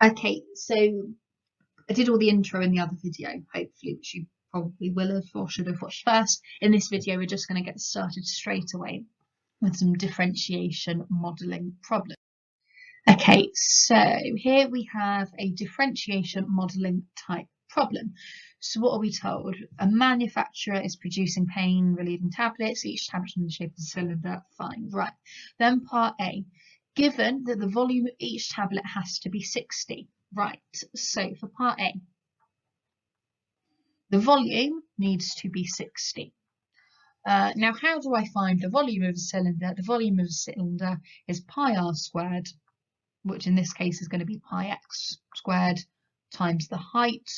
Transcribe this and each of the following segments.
Okay, so I did all the intro in the other video, hopefully, which you probably will have or should have watched first. In this video, we're just going to get started straight away with some differentiation modelling problems. Okay, so here we have a differentiation modelling type problem. So what are we told? A manufacturer is producing pain relieving tablets, each tablet in the shape of a cylinder. Fine, right. Then part A, given that the volume of each tablet has to be 60. Right, so for part A, the volume needs to be 60. Now, how do I find the volume of a cylinder? The volume of a cylinder is pi r squared, which in this case is going to be pi x squared times the height.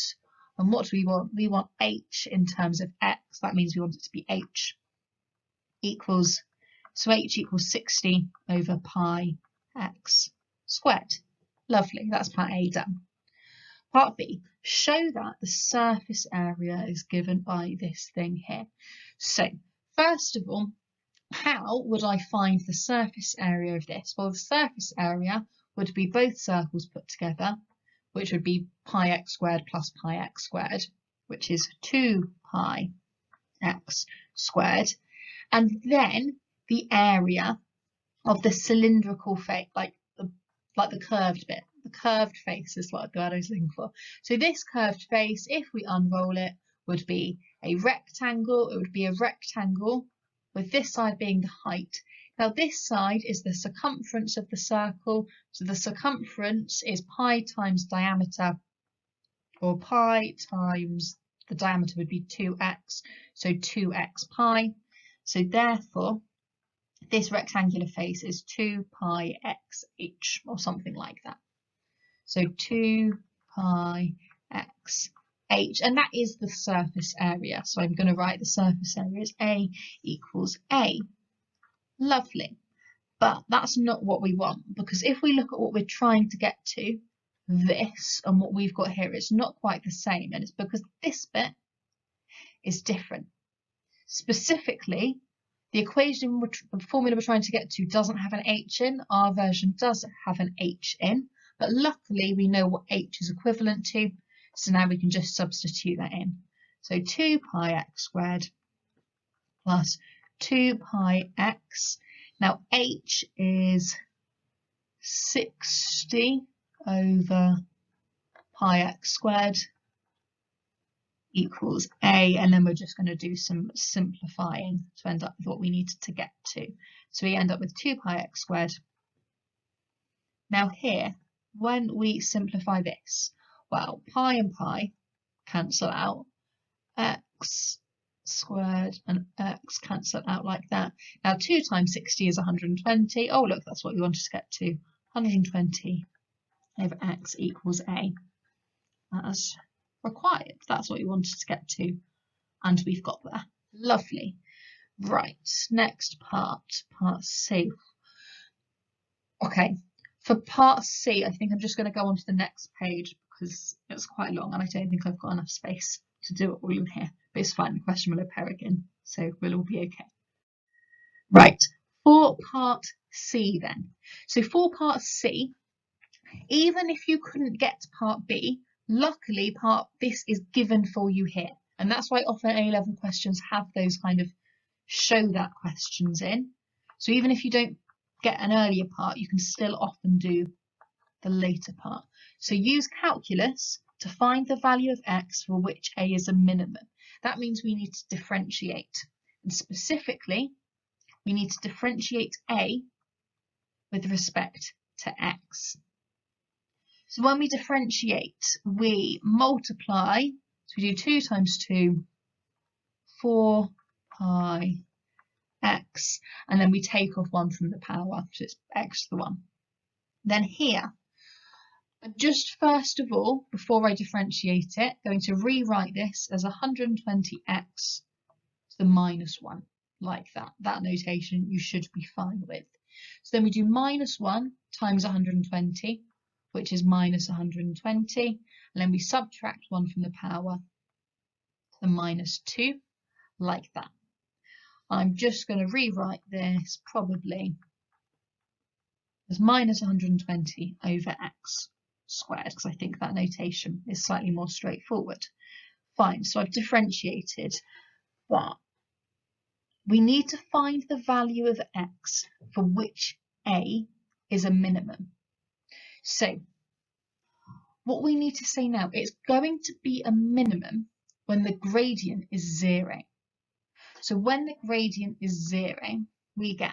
And what do we want? We want h in terms of x. That means we want it to be h equals, so h equals 60 over pi x squared. Lovely, that's part A done. Part B, show that the surface area is given by this thing here. So, first of all, how would I find the surface area of this? Well, the surface area would be both circles put together, which would be pi x squared plus pi x squared, which is 2 pi x squared. And then the area of the cylindrical face, like the curved bit. The curved face is what I was looking for. So this curved face, if we unroll it, would be a rectangle. It would be a rectangle with this side being the height. Now this side is the circumference of the circle. So the circumference is pi times diameter, or pi times the diameter would be 2x. So 2x pi. So therefore, this rectangular face is 2 pi x h, or something like that. So 2 pi x h, and that is the surface area. So I'm going to write the surface area as A equals A. Lovely. But that's not what we want, because if we look at what we're trying to get to, this and what we've got here, it's not quite the same, and it's because this bit is different. Specifically, the equation, the formula we're trying to get to doesn't have an h in. Our version does have an h in, but luckily we know what h is equivalent to, so now we can just substitute that in. So 2 pi x squared plus 2 pi x. Now h is 60 over pi x squared equals A, and then we're just going to do some simplifying to end up with what we needed to get to. So we end up with 2 pi x squared. Now here, when we simplify this, well, pi and pi cancel out, x squared and x cancel out like that. Now 2 times 60 is 120. Oh look, that's what we wanted to get to. 120 over x equals A. As required. That's what we wanted to get to, and we've got there. Lovely. Right, next part, part C. Okay, for part C, I think I'm just going to go on to the next page because it's quite long and I don't think I've got enough space to do it all in here. But it's fine, the question will appear again, so we'll all be okay. Right, for part C then. So for part C, even if you couldn't get to part B, luckily this is given for you here, and that's why often A-level questions have those kind of show that questions in. So even if you don't get an earlier part, you can still often do the later part. So use calculus to find the value of x for which A is a minimum. That means we need to differentiate, and specifically we need to differentiate A with respect to x. So when we differentiate, we multiply, so we do 2 times 2, 4 pi x, and then we take off 1 from the power, so it's x to the 1. Then here, just first of all, before I differentiate it, I'm going to rewrite this as 120x to the minus 1, like that. That notation you should be fine with. So then we do minus 1 times 120, which is minus 120, and then we subtract 1 from the power to the minus 2, like that. I'm just going to rewrite this probably as minus 120 over x squared, because I think that notation is slightly more straightforward. Fine, so I've differentiated, but we need to find the value of x for which a is a minimum. So what we need to say now, it's going to be a minimum when the gradient is 0. So when the gradient is 0, we get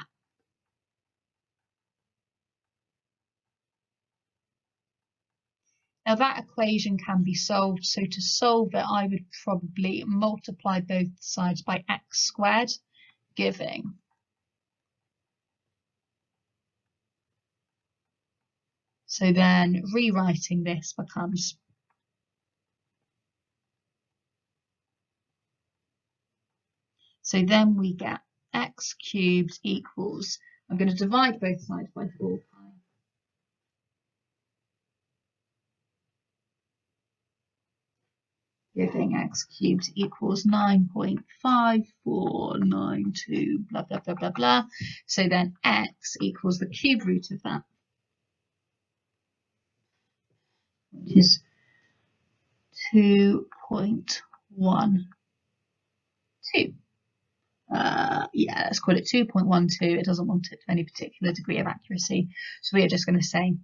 now that equation can be solved. So to solve it, I would probably multiply both sides by x squared, giving so then rewriting this becomes so then we get x cubed equals, I'm going to divide both sides by 4 pi. Giving x cubed equals 9.5492, blah, blah, blah, blah, blah. So then x equals the cube root of that, which is 2.12. Yeah, let's call it 2.12. It doesn't want it to any particular degree of accuracy. So we are just going to say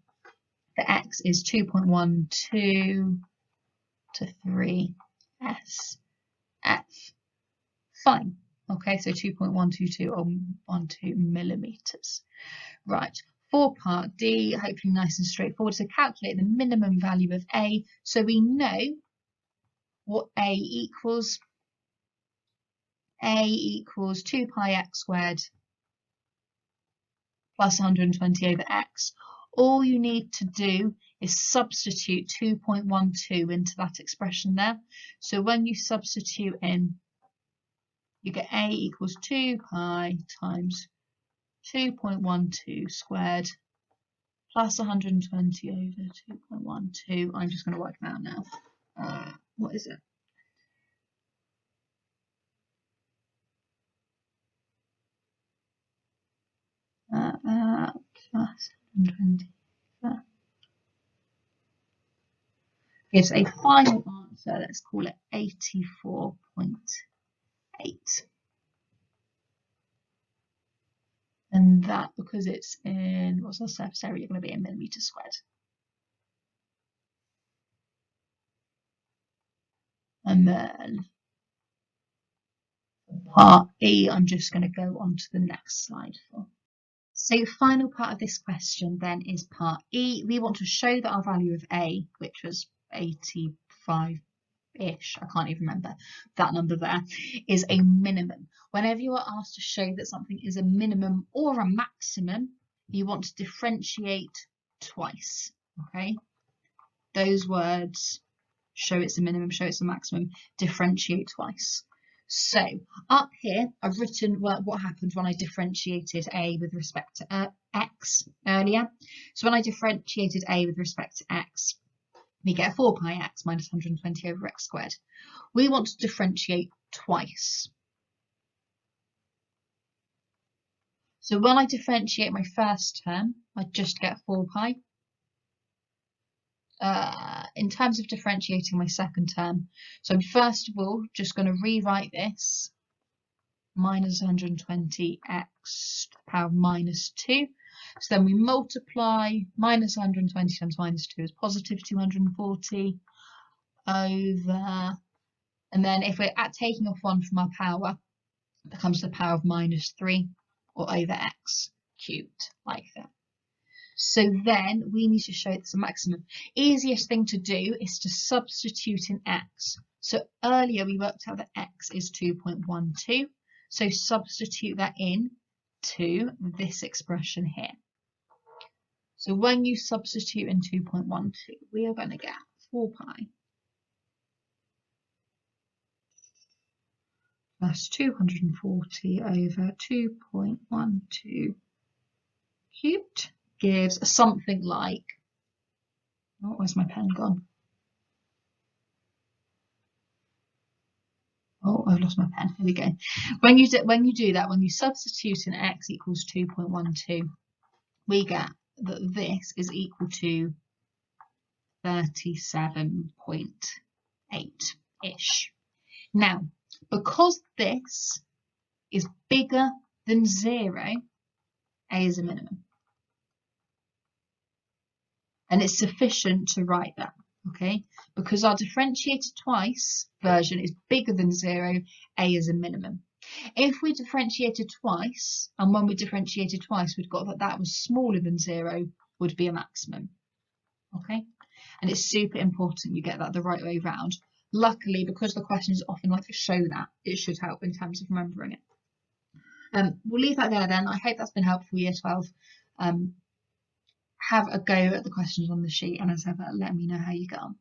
that x is 2.12 to 3 SF. Fine. Okay, so 2.122 or 12 millimeters. Right. For part D, hopefully nice and straightforward. So calculate the minimum value of A. So we know what A equals. A equals 2 pi x squared plus 120 over x. All you need to do is substitute 2.12 into that expression there. So when you substitute in, you get A equals 2 pi times 2.12 squared plus 120 over 2.12. I'm just going to work that out now. What is it? Plus 120. Gives a final answer, let's call it 84.8. And that, because it's in, what's our surface area going to be in millimeters squared? And then part E, I'm just going to go on to the next slide for. So the final part of this question then is part E. We want to show that our value of A, which was 85-ish, I can't even remember that number there, is a minimum. Whenever you are asked to show that something is a minimum or a maximum, you want to differentiate twice, okay? Those words, show it's a minimum, show it's a maximum, differentiate twice. So up here, I've written what happened when I differentiated A with respect to x earlier. So when I differentiated A with respect to x, we get 4 pi x minus 120 over x squared. We want to differentiate twice. So when I differentiate my first term, I just get 4 pi. In terms of differentiating my second term, so I'm first of all just going to rewrite this minus 120 x to the power of minus 2. So then we multiply minus 120 times minus 2 is positive 240 over, and then if we're taking off 1 from our power, it becomes the power of minus 3 or over x cubed, like that. So then we need to show it's a maximum. Easiest thing to do is to substitute in x. So earlier we worked out that x is 2.12. So substitute that in to this expression here. So when you substitute in 2.12, we are going to get 4 pi plus 240 over 2.12 cubed. Gives something like, oh, where's my pen gone? Oh, I've lost my pen. Here we go. When you do that, when you substitute in x equals 2.12, we get that this is equal to 37.8-ish. Now, because this is bigger than 0, A is a minimum. And it's sufficient to write that, okay? Because our differentiated twice version is bigger than 0, A is a minimum. If we differentiated twice, and when we differentiated twice, we'd got that that was smaller than 0, would be a maximum, okay? And it's super important you get that the right way round. Luckily, because the questions often like to show that, it should help in terms of remembering it. We'll leave that there then. I hope that's been helpful, Year 12. Have a go at the questions on the sheet, and as ever, let me know how you get on.